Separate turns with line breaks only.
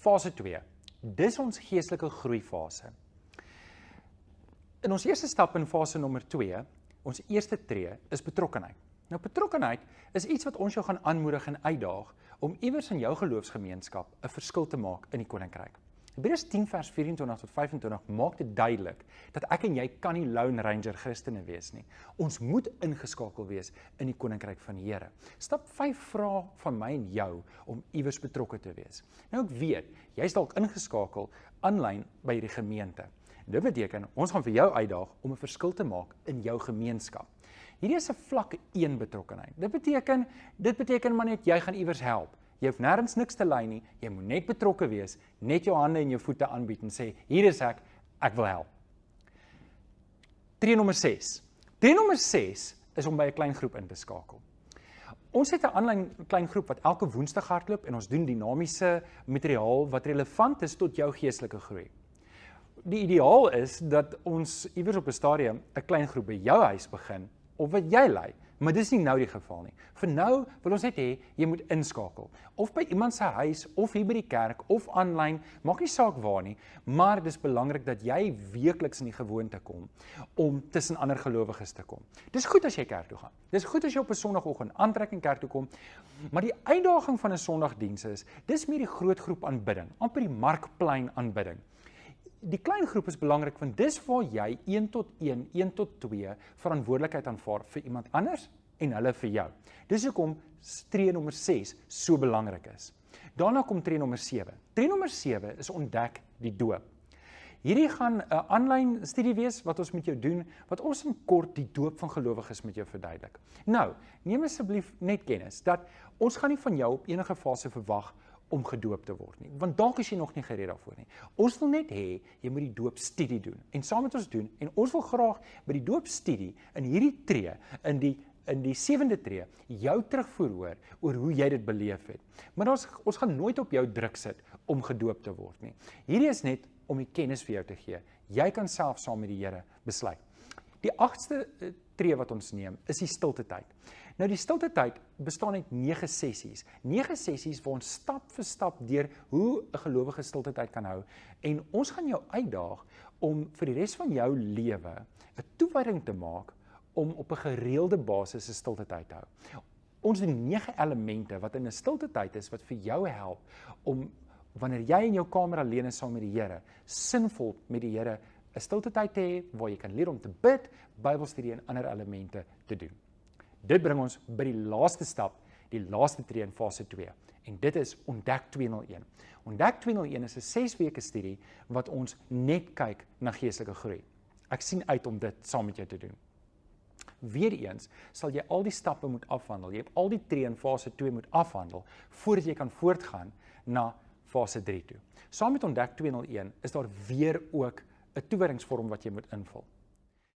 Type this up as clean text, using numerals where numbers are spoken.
Fase 2. Dis ons geestelike groeifase. In ons eerste stap in fase nommer 2, ons eerste tree, is betrokkenheid. Nou, betrokkenheid is iets wat ons jou gaan aanmoedig en uitdaag om iewers in jou geloofsgemeenskap 'n verskil te maak in die koninkryk. Hebreërs 10 vers 24 tot 25 maak dit duidelik dat ek en jy kan nie Lone Ranger Christene wees nie. Ons moet ingeskakel wees in die koninkryk van die Here. Stap 5 vra van my en jou om iewers betrokke te wees. Nou ek weet, jy's dalk ingeskakel aanlyn by hierdie gemeente. Dit beteken, ons gaan vir jou uitdaag om 'n verskil te maak in jou gemeenskap. Hierdie is 'n vlak 1 betrokkenheid. Dit beteken maar net, jy gaan iewers help. Jy hoef nêrens niks te lei nie, jy moet net betrokke wees, net jou hande en jou voete aanbied en sê, hier is ek wil help. Tree nommer 6. Tree nommer 6 is om by 'n klein groep in te skakel. Ons het 'n aanlyn klein groep wat elke Woensdag hardloop en ons doen dinamiese materiaal wat relevant is tot jou geestelike groei. Die ideaal is dat ons iewers op 'n stadium 'n klein groep by jou huis begin, of wat jy lei, maar dis nie nou die geval nie. Vir nou wil ons net hê, jy moet inskakel, of by iemand se huis, of hier by die kerk, of aanlyn, maak nie saak waar nie, maar dis belangrik dat jy weekliks in die gewoonte kom, om tussen ander gelowiges te kom. Dis goed as jy kerk toe gaan, dis goed as jy op 'n Sondagoggend aantrek en kerk toe kom, maar die uitdaging van 'n Sondagdiens is, dis meer die groot groep aanbidding, amper die markplein aanbidding. Die klein groep is belangrik, want dis waar jy 1 tot 2 verantwoordelikheid aanvaar vir iemand anders en hulle vir jou. Dis hoekom tree nommer 6 so belangrik is. Daarna kom tree nommer 7. Tree nommer 7 is ontdek die doop. Hierdie gaan 'n aanlyn studie wees wat ons met jou doen, wat ons in kort die doop van gelowiges met jou verduidelik. Nou, neem asseblief net kennis dat ons gaan nie van jou op enige fase verwag om gedoop te word nie, want dalk is jy nog nie gereed daarvoor nie. Ons wil net hê, jy moet die doopstudie doen, en saam met ons doen, en ons wil graag by die doopstudie, in hierdie tree, in die 7de tree, jou terugvoer oor hoe jy dit beleef het. Maar ons gaan nooit op jou druk sit om gedoop te word nie. Hierdie is net om die kennis vir jou te gee. Jy kan self saam met die Here besluit. Die 8ste tree wat ons neem, is die stilte tyd. Nou die stilte tyd bestaan uit 9 sessies. 9 sessies waar ons stap vir stap deur hoe 'n gelowige stilte tyd kan hou. En ons gaan jou uitdaag om vir die res van jou lewe 'n toewyding te maak om op 'n gereelde basis 'n stilte tyd te hou. Ons doen 9 elemente wat in 'n stilte tyd is wat vir jou help om wanneer jy in jou kamer alleen is saam met die Here, sinvol met die Here 'n stilte tyd te hê waar jy kan leer om te bid, Bybelstudie en ander elemente te doen. Dit bring ons by die laaste stap, die laaste tree in fase 2. En dit is Ontdek 201. Ontdek 201 is 'n 6 weke studie wat ons net kyk na geestelike groei. Ek sien uit om dit saam met jou te doen. Weereens sal jy al die stappe moet afhandel. Jy het al die tree in fase 2 moet afhandel voordat jy kan voortgaan na fase 3 toe. Saam met Ontdek 201 is daar weer ook 'n toewydingsvorm wat jy moet invul.